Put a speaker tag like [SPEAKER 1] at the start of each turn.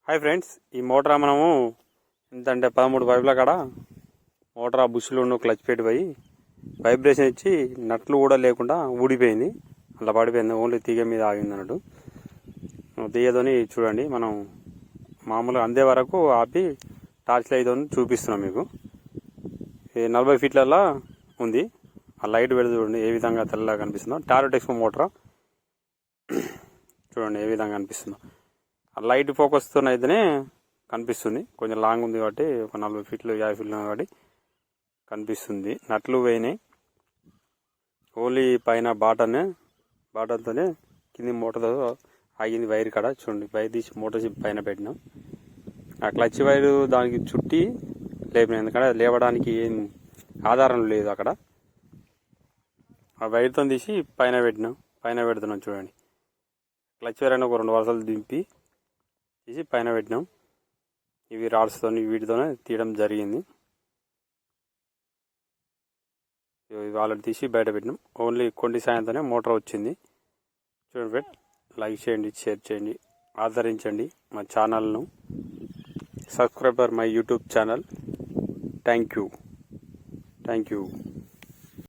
[SPEAKER 1] Hi friends, ఈ motor మనము ఎంతంటే 13 పైపుల కాడ మోటార్ ఆ బుష్లో ఉన్న క్లచ్ పెట్టి పోయి వైబ్రేషన్ ఇచ్చి నట్లు కూడా లేకుండా ఊడిపోయింది. అలా పడిపోయింది. ఓన్లీ తీగ మీద ఆగింది అన్నట్టు. తీయతోని చూడండి, మనం మామూలుగా అందే వరకు ఆపి టార్చ్ లైట్ చూపిస్తున్నాం మీకు. 40 ఫీట్లలో ఉంది. ఆ లైట్ పెడితే చూడండి ఏ విధంగా తెల్లగా కనిపిస్తుందో. టారెట్ ఎక్స్పో మోటార్ చూడండి ఏ విధంగా కనిపిస్తుందో. లైట్ ఫోకస్తో అయితేనే కనిపిస్తుంది. కొంచెం లాంగ్ ఉంది కాబట్టి ఒక 40 ఫీట్లు 50 ఫీట్లు కాబట్టి కనిపిస్తుంది. నట్లు పోయినాయి. ఓన్లీ పైన బాటన్తోనే కింది మోటార్తో ఆగింది. వైర్ కాడ చూడండి, వైర్ తీసి మోటార్ షిప్ పైన పెట్టినాం. ఆ క్లచ్ వైరు దానికి చుట్టి లేపినాం, ఎందుకంటే లేవడానికి ఏం ఆధారం లేదు అక్కడ. ఆ వైర్తో తీసి పైన పెడుతున్నాం చూడండి. క్లచ్ వైర్ అయినా ఒక 2 వరుసలు దింపి తీసి పైన పెట్టినాం. ఇవి రాడ్స్తో వీటితోనే తీయడం జరిగింది. ఇవి ఆల్రెడీ తీసి బయట పెట్టినాం. ఓన్లీ కొండి సాయంతోనే మోటార్ వచ్చింది. చూడండి ఫ్రెండ్, లైక్ చేయండి, షేర్ చేయండి, ఆదరించండి మా ఛానల్ను. Subscriber my YouTube channel. Thank you.